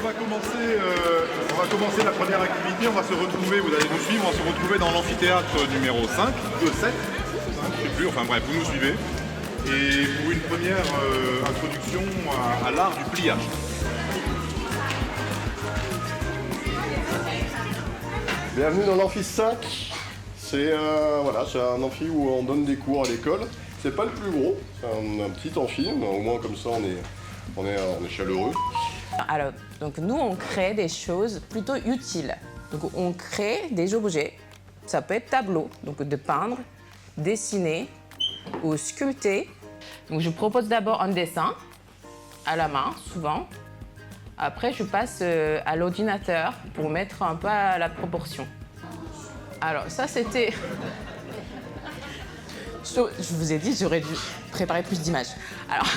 on va commencer la première activité. On va se retrouver, vous allez nous suivre, on va se retrouver dans l'amphithéâtre numéro 5, 7, je sais plus, enfin bref, vous nous suivez. Et pour une première introduction à l'art du pliage. Bienvenue dans l'amphi 5. C'est un amphi où on donne des cours à l'école. C'est pas le plus gros, c'est un petit amphi, mais au moins comme ça on est chaleureux. Alors, donc nous on crée des choses plutôt utiles. Donc on crée des objets. Ça peut être tableau, donc de peindre, dessiner ou sculpter. Donc je propose d'abord un dessin à la main, souvent. Après, je passe à l'ordinateur pour mettre un peu à la proportion. Alors ça, c'était... Je vous ai dit, j'aurais dû préparer plus d'images. Alors,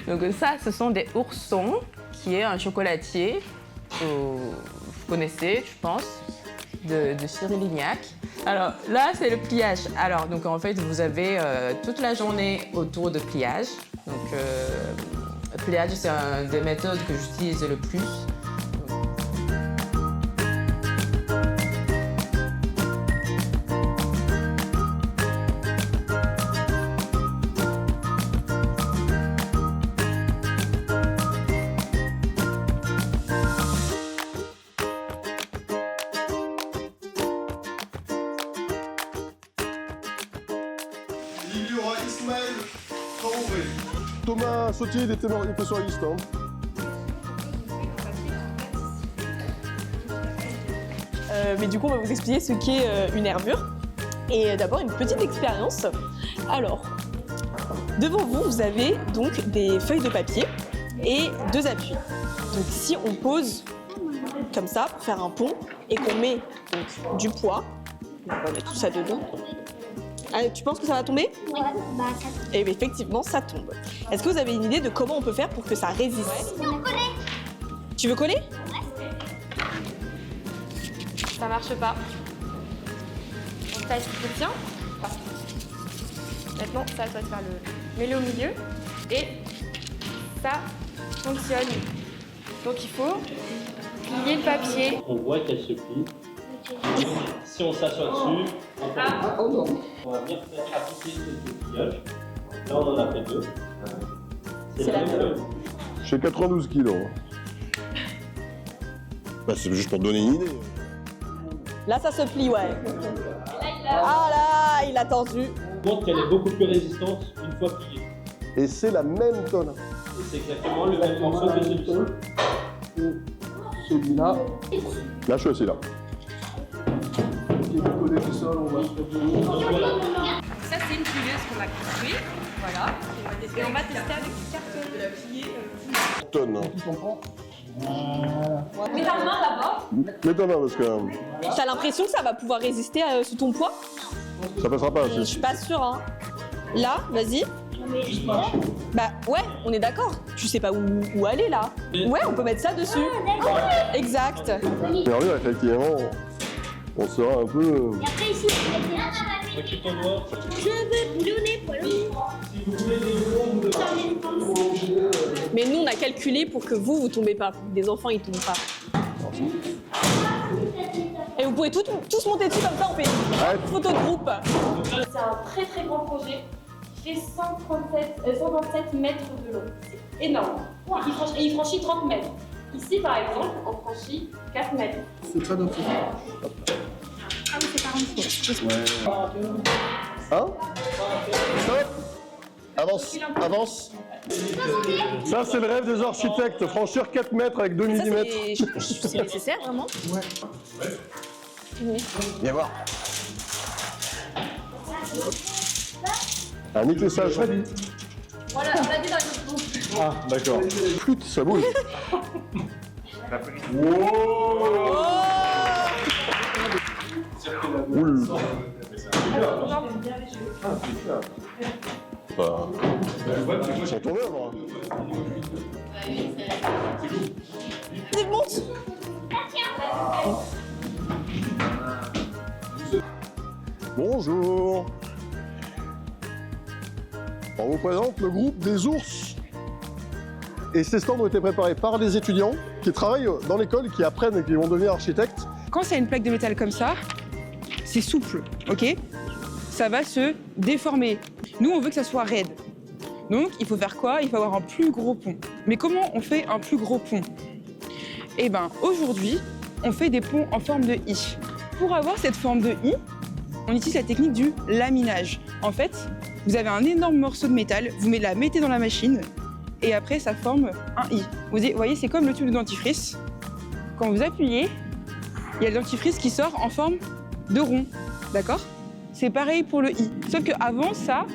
donc ça, ce sont des oursons, qui est un chocolatier, vous connaissez, je pense, de Cyril Lignac. Alors là, c'est le pliage. Alors, donc en fait, vous avez toute la journée autour de pliage. Donc, le pliage, c'est une des méthodes que j'utilise le plus. Il y aura Ismaël Traoré. Thomas Sautier, il était sur la liste. Hein. Mais du coup, on va vous expliquer ce qu'est une nervure. Et d'abord, une petite expérience. Alors, devant vous, vous avez donc des feuilles de papier et deux appuis. Donc, si on pose comme ça pour faire un pont et qu'on met donc du poids, on va mettre tout ça dedans. Ah, tu penses que ça va tomber? Ouais, bah ça tombe. Et effectivement, ça tombe. Est-ce que vous avez une idée de comment on peut faire pour que ça résiste? On connaît. Tu veux coller? Ça marche pas. On teste le tien. Maintenant, ça doit te faire le... Mets-le au milieu. Et ça fonctionne. Donc il faut plier le papier. On voit qu'elle se plie. Si on s'assoit dessus, on va bien faire appliquer ce pliage. Là, on en a fait deux. C'est la même chose. J'ai 92 kilos. Bah, c'est juste pour donner une idée. Là, ça se plie, ouais. Ah là, il a tendu. On montre qu'elle est beaucoup plus résistante une fois pliée. Et c'est la même tonne. Et c'est exactement le même morceau que celui-ci. Celui-là, Là, je suis assis là. qui est collé au sol, on va se Donc voilà. Ça, c'est une plieuse qu'on va construire. Voilà. Et on va tester avec du carton. Tonne. Hein. Tu comprends? Mets ta main d'abord. Mais tonne, hein, parce que T'as l'impression que ça va pouvoir résister sous ton poids? ça passera pas. Je suis pas sûre, hein. Là, vas-y. Bah ouais, on est d'accord. Tu sais pas où aller là. Ouais, on peut mettre ça dessus. Exact. Mais en vrai, effectivement, on sera un peu. Et après ici, on va mettre Recule ton doigt. je veux boulonner pour le Si vous voulez des gros ou de... Mais nous, on a calculé pour que vous tombez pas. Des enfants, ils tombent pas. Et vous pouvez tous monter dessus comme ça, on fait une photo de groupe. C'est un très très grand projet qui fait 127 mètres de long. C'est énorme. Et il franchit 30 mètres. Ici, par exemple, on franchit 4 mètres. C'est très bien fait. Ah oui, c'est pas un peu. Hein? Stop! Avance, avance. Ça, c'est le rêve des architectes, franchir 4 mètres avec 2 Ça, mm. c'est nécessaire, vraiment? Viens voir. Ah, niquez ça, je Voilà, on l'a dit dans les autres. Ah, d'accord. Flûte, ça bouge. Oula. Bah, c'est ton œuvre. Il monte. Bonjour. On vous présente le groupe des ours. Et ces stands ont été préparés par des étudiants qui travaillent dans l'école, qui apprennent et qui vont devenir architectes. Quand c'est une plaque de métal comme ça, c'est souple, ok? Ça va se déformer. Nous, on veut que ça soit raide. Donc, il faut faire quoi? Il faut avoir un plus gros pont. Mais comment on fait un plus gros pont? Eh bien, aujourd'hui, on fait des ponts en forme de I. Pour avoir cette forme de I, on utilise la technique du laminage. En fait, vous avez un énorme morceau de métal, vous la mettez dans la machine, et après, ça forme un I. Vous voyez, c'est comme le tube de dentifrice. Quand vous appuyez, il y a le dentifrice qui sort en forme de rond, d'accord? C'est pareil pour le I. Sauf qu'avant ça,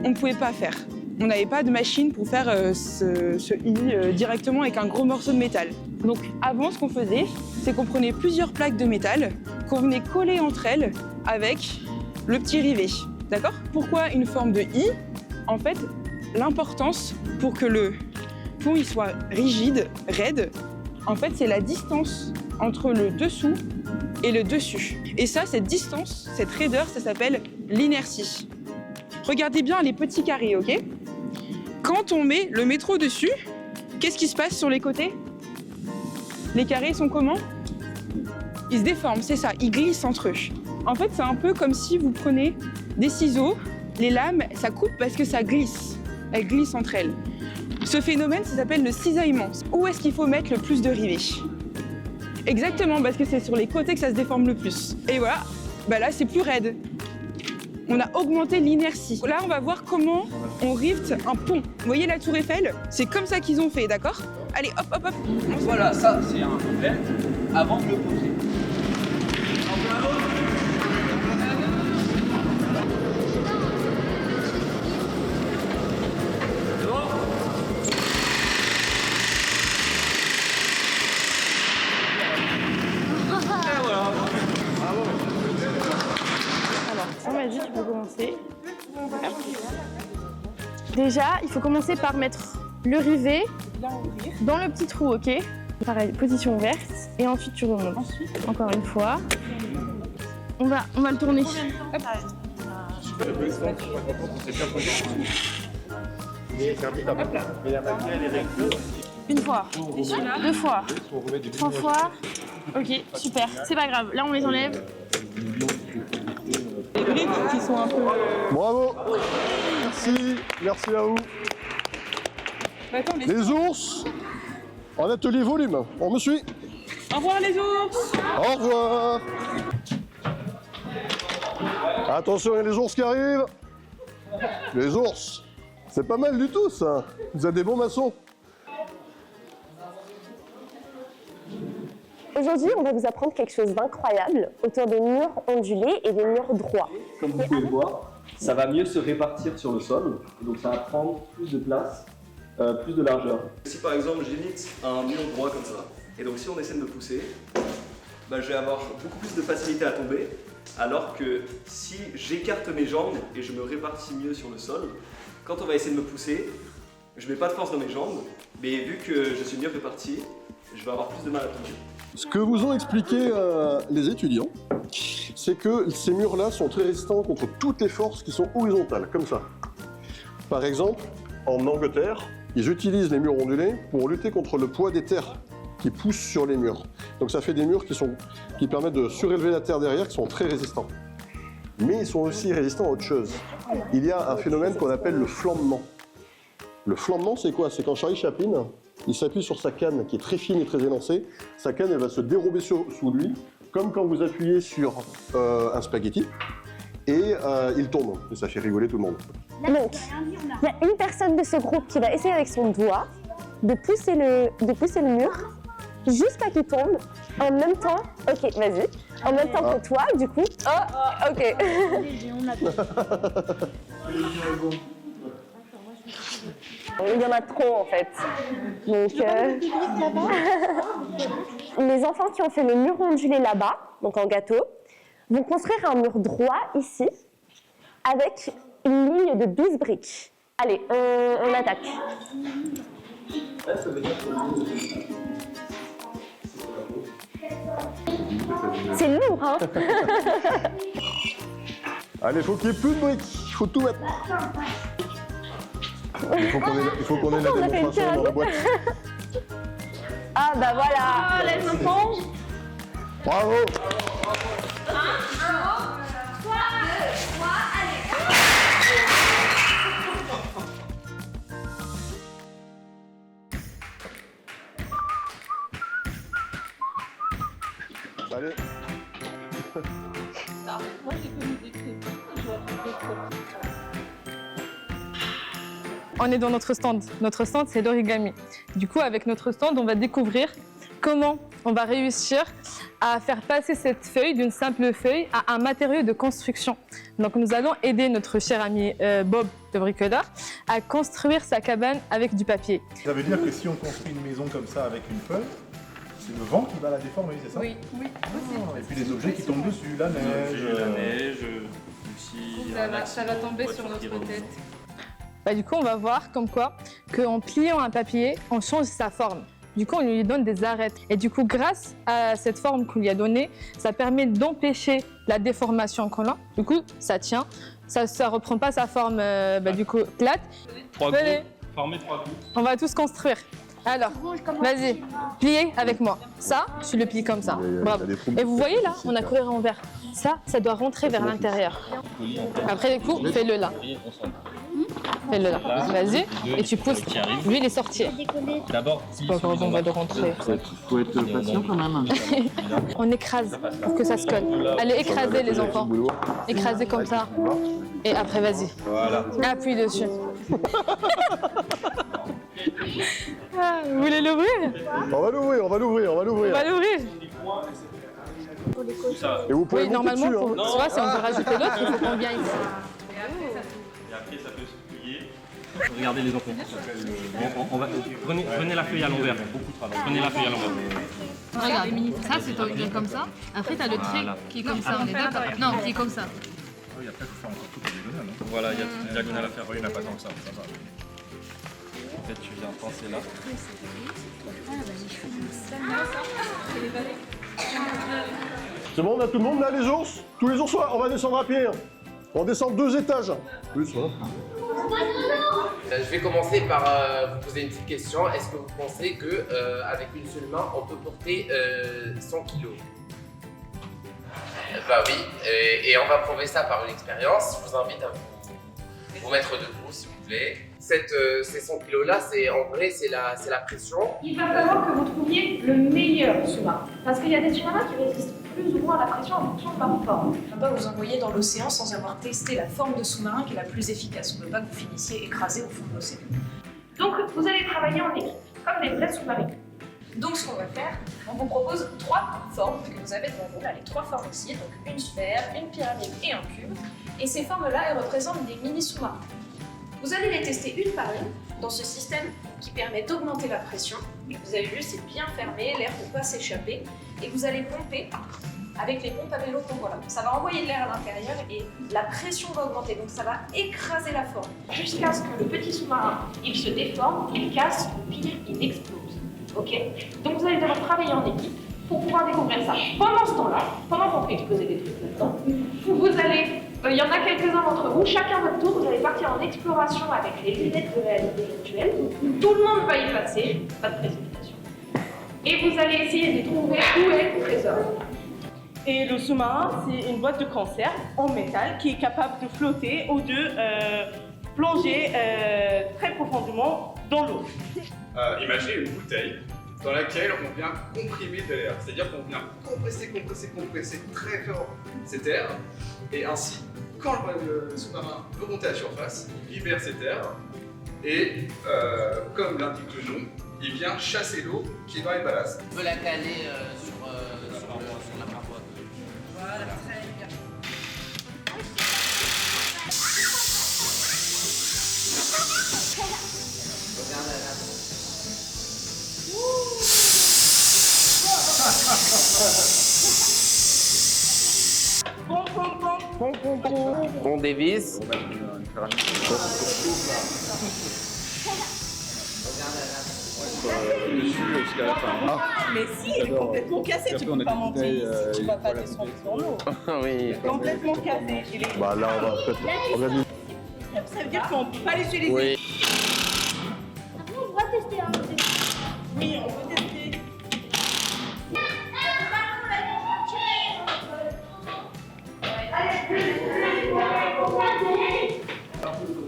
on ne pouvait pas faire. On n'avait pas de machine pour faire ce I directement avec un gros morceau de métal. Donc avant, ce qu'on faisait, c'est qu'on prenait plusieurs plaques de métal qu'on venait coller entre elles avec le petit rivet, d'accord? Pourquoi une forme de I? En fait, l'importance pour que le pont il soit rigide, raide, en fait, c'est la distance entre le dessous et le dessus. Et ça, cette distance, cette raideur, ça s'appelle l'inertie. Regardez bien les petits carrés, ok? Quand on met le métro dessus, qu'est-ce qui se passe sur les côtés? Les carrés sont comment? Ils se déforment, c'est ça, ils glissent entre eux. En fait, c'est un peu comme si vous prenez des ciseaux, les lames, ça coupe parce que ça glisse. Elles glissent entre elles. Ce phénomène, ça s'appelle le cisaillement. Où est-ce qu'il faut mettre le plus de rivets? Exactement, parce que c'est sur les côtés que ça se déforme le plus. Et voilà, bah là, c'est plus raide. On a augmenté l'inertie. Là, on va voir comment on rivet un pont. Vous voyez la tour Eiffel? C'est comme ça qu'ils ont fait, d'accord? Allez, hop, hop, hop. Voilà, ça, c'est un problème avant de le poser. On m'a dit, tu peux commencer. Déjà, il faut commencer par mettre le rivet dans le petit trou, ok? Pareil, position ouverte. Et ensuite, tu remontes. Encore une fois. On va le tourner. Une fois, 2 fois, 3 fois. Ok, super. C'est pas grave. Là, on les enlève. Les briques qui sont un peu... Bravo. Merci à vous. Bah, attends, Les ours, en atelier volume, on me suit. Au revoir les ours. Au revoir. Attention, il y a les ours qui arrivent. Les ours, c'est pas mal du tout ça. Vous êtes des bons maçons. Aujourd'hui, on va vous apprendre quelque chose d'incroyable autour des murs ondulés et des murs droits. Comme vous pouvez le voir, ça va mieux se répartir sur le sol, et donc ça va prendre plus de place, plus de largeur. Si par exemple j'imite un mur droit comme ça, et donc si on essaie de me pousser, bah, je vais avoir beaucoup plus de facilité à tomber, alors que si j'écarte mes jambes et je me répartis mieux sur le sol, quand on va essayer de me pousser, je mets pas de force dans mes jambes, mais vu que je suis mieux réparti, je vais avoir plus de mal à tomber. Ce que vous ont expliqué les étudiants, c'est que ces murs-là sont très résistants contre toutes les forces qui sont horizontales, comme ça. Par exemple, en Angleterre, ils utilisent les murs ondulés pour lutter contre le poids des terres qui poussent sur les murs. Donc ça fait des murs qui permettent de surélever la terre derrière, qui sont très résistants. Mais ils sont aussi résistants à autre chose. Il y a un phénomène qu'on appelle le flambement. Le flambement, c'est quoi? C'est quand Charlie Chaplin, il s'appuie sur sa canne qui est très fine et très élancée. Sa canne, elle va se dérober sous lui, comme quand vous appuyez sur un spaghetti, et il tombe. Et ça fait rigoler tout le monde. Donc, il y a une personne de ce groupe qui va essayer avec son doigt de pousser le mur jusqu'à qu'il tombe en même temps. Ok, vas-y. En même temps que toi, du coup. Oh, ok. Il y en a trop en fait. Donc, les enfants qui ont fait le mur ondulé là-bas, donc en gâteau, vont construire un mur droit ici avec une ligne de 12 briques. Allez, on attaque. C'est lourd, hein? Allez, faut qu'il y ait plus de briques. Il faut tout mettre. Il faut qu'on ait la On a fait une démonstration dans la boîte. Ah bah voilà. Ah, les enfants. Bravo. Allez. On est dans notre stand. Notre stand, c'est l'origami. Du coup, avec notre stand, on va découvrir comment on va réussir à faire passer cette feuille d'une simple feuille à un matériau de construction. Donc, nous allons aider notre cher ami Bob, le bricoleur, à construire sa cabane avec du papier. Ça veut dire que si on construit une maison comme ça avec une feuille, c'est le vent qui va la déformer, c'est ça? Oui. Et puis les objets qui tombent dessus, la neige. Ça va tomber sur notre tête. Bah, du coup, on va voir comme quoi qu'en pliant un papier, on change sa forme. Du coup, on lui donne des arêtes. Et du coup, grâce à cette forme qu'on lui a donnée, ça permet d'empêcher la déformation qu'on a. Du coup, ça tient. Ça ne reprend pas sa forme du coup, plate. Former 3 groupes. On va tous construire. Alors, vas-y, pliez avec moi. Ça, tu le plies comme ça. Bravo. Et vous voyez là, on a couru en vert. Ça doit rentrer vers l'intérieur. Après, du coup, fais-le là. Fais-le là. Vas-y. Et tu pousses. Lui, il est sorti. D'abord, C'est pas grave, on va le rentrer. Faut être patient quand même. On écrase pour que ça se colle. Allez, écrasez les enfants. Écrasez comme ça. Et après, vas-y. Voilà. Appuie dessus. Ah, vous voulez l'ouvrir? On va l'ouvrir. On va l'ouvrir. Et vous pouvez Oui, monter normalement, dessus. tu vois, si on veut rajouter l'autre, il faut qu'on vienne ici. Et après, ça peut se plier. Regardez les enfants. Prenez la feuille à l'envers. Prenez la feuille à l'envers. Regarde, ça c'est orienté comme ça. Après, t'as le trait qui est comme ça, on est d'accord? Non, qui est comme ça. Oui, après, il faut faire encore tout en diagonale. Hein. Voilà, il y a toute une diagonale à faire. Oui, il n'y en a pas tant que ça. Ça va. En fait, tu viens penser là. C'est bon, on a tout le monde là, les ours? Tous les ours, on va descendre à pied. On descend 2 étages. Plus, voilà. Je vais commencer par vous poser une petite question. Est-ce que vous pensez que avec une seule main, on peut porter 100 kilos? Bah oui, et on va prouver ça par une expérience. Je vous invite à vous mettre debout, s'il vous plaît. Ces 100 kilos-là, en vrai, c'est la pression. Il va falloir que vous trouviez le meilleur sous-marin. Parce qu'il y a des sous-marins qui résistent plus ou moins à la pression en fonction de leur forme. On ne peut pas vous envoyer dans l'océan sans avoir testé la forme de sous-marin qui est la plus efficace. On ne veut pas que vous finissiez écrasé au fond de l'océan. Donc, vous allez travailler en équipe, comme des vrais sous-marins. Donc ce qu'on va faire, on vous propose 3 formes que vous avez devant vous. Là, les 3 formes ici, donc une sphère, une pyramide et un cube. Et ces formes-là, elles représentent des mini-sous-marins. Vous allez les tester une par une dans ce système qui permet d'augmenter la pression. Et vous avez vu, c'est bien fermé, l'air ne peut pas s'échapper. Et vous allez pomper avec les pompes à vélo qu'on voit là. Ça va envoyer de l'air à l'intérieur et la pression va augmenter, donc ça va écraser la forme. Jusqu'à ce que le petit sous-marin, il se déforme, il casse, ou pire, il explose. Ok? Donc vous allez devoir travailler en équipe pour pouvoir découvrir ça. Pendant ce temps-là, pendant qu'on fait exploser des trucs là-dedans, vous allez, il y en a quelques-uns d'entre vous, chacun votre tour, vous allez partir en exploration avec les lunettes de réalité virtuelle. Tout le monde va y passer, pas de précipitation. Et vous allez essayer de trouver où est le trésor. Et le sous-marin, c'est une boîte de conserve en métal qui est capable de flotter ou de plonger très profondément dans l'eau. Imaginez une bouteille dans laquelle on vient comprimer de l'air. C'est-à-dire qu'on vient compresser très fort cet air. Et ainsi, quand le sous-marin veut monter à la surface, il libère cet air. Et comme l'indique le nom, il vient chasser l'eau qui est dans les ballasts. On peut la caler sur la paroi. Voilà, très bien. On dévisse. Mais si, elle est complètement cassée, tu peux pas monter ici, tu vas pas descendre dans l'eau. Oui. Complètement cassée. Bah là, on va peut-être organiser. Ça veut dire qu'on peut pas l'utiliser. Oui. tester, hein. Oui, on peut tester.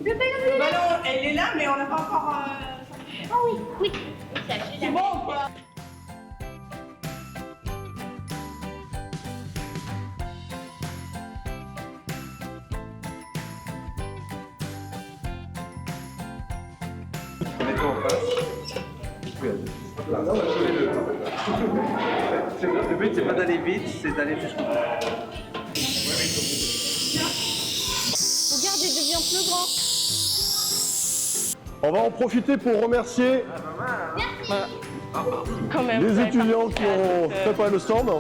Le ballon, elle est là, mais on n'a pas encore... Ah oui, oui. C'est bon ou quoi? Mets-toi en face. Là, on va jouer le but, c'est pas d'aller vite, c'est d'aller jusqu'au bout. Regarde, il devient plus grand. On va en profiter pour remercier Quand même. les étudiants qui ont préparé le stand.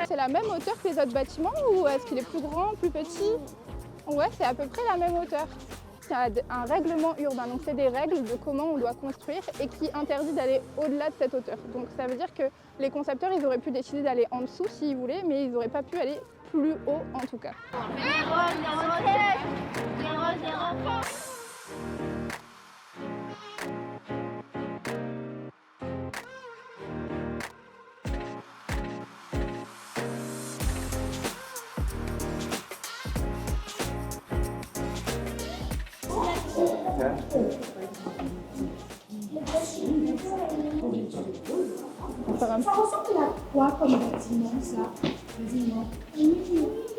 C'est la même hauteur que les autres bâtiments ou est-ce qu'il est plus grand, plus petit? Ouais, c'est à peu près la même hauteur. Il y a un règlement urbain, donc c'est des règles de comment on doit construire et qui interdit d'aller au-delà de cette hauteur. Donc ça veut dire que les concepteurs, ils auraient pu décider d'aller en dessous s'ils voulaient, mais ils n'auraient pas pu aller plus haut en tout cas. Ça ressemble à quoi comme bâtiment, ça? Quasiment.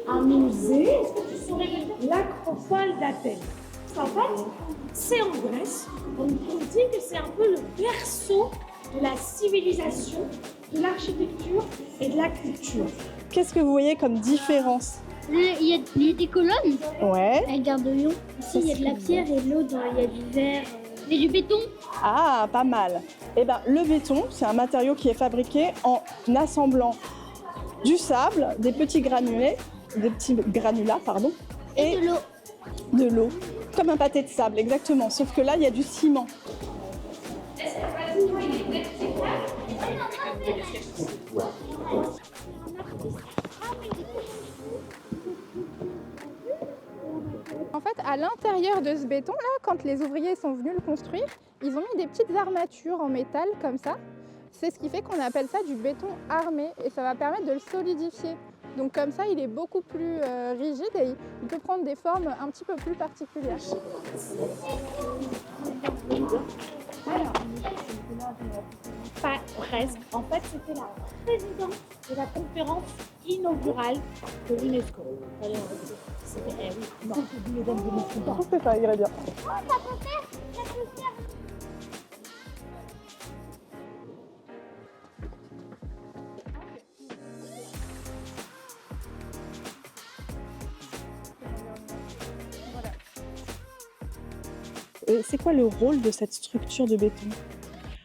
Un musée? Est-ce que tu saurais me dire? L'Acropole d'Athènes. En fait, c'est en Grèce. On dit que c'est un peu le berceau de la civilisation, de l'architecture et de la culture. Qu'est-ce que vous voyez comme différence? Il y a des colonnes. Ouais. Avec Gare de Lyon. Ici, il y a de la pierre et l'autre, il y a du verre. Il y a du béton. Ah, pas mal. Eh ben, le béton, c'est un matériau qui est fabriqué en assemblant du sable, des petits granulats, pardon, et de l'eau. De l'eau, comme un pâté de sable, exactement. Sauf que là, il y a du ciment. En fait, à l'intérieur de ce béton-là, quand les ouvriers sont venus le construire, ils ont mis des petites armatures en métal comme ça. C'est ce qui fait qu'on appelle ça du béton armé et ça va permettre de le solidifier. Donc comme ça, il est beaucoup plus rigide et il peut prendre des formes un petit peu plus particulières. Pas presque. En fait, c'était la présidente de la conférence inaugurale de l'UNESCO. C'était oui. Non, c'est mesdames de l'UNESCO. Je trouve que ça irait bien. Oh, ça peut faire. Ça peut faire. C'est quoi le rôle de cette structure de béton?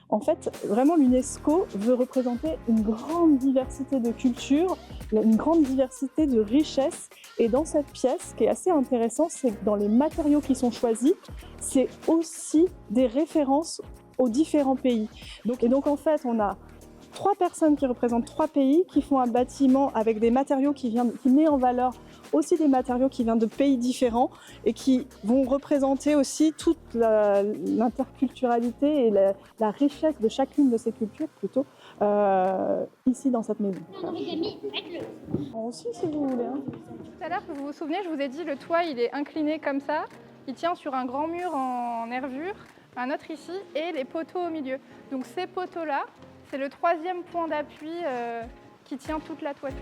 En fait, vraiment, l'UNESCO veut représenter une grande diversité de cultures, une grande diversité de richesses. Et dans cette pièce, ce qui est assez intéressant, c'est que dans les matériaux qui sont choisis, c'est aussi des références aux différents pays. Donc en fait, on a 3 personnes qui représentent 3 pays, qui font un bâtiment avec des matériaux qui met en valeur aussi des matériaux qui viennent de pays différents et qui vont représenter aussi toute l'interculturalité et la richesse de chacune de ces cultures plutôt ici dans cette maison. Aussi si vous voulez. Hein. Tout à l'heure, vous vous souvenez, je vous ai dit le toit il est incliné comme ça, il tient sur un grand mur en nervure, un autre ici et les poteaux au milieu. Donc ces poteaux-là, c'est le 3e point d'appui qui tient toute la toiture.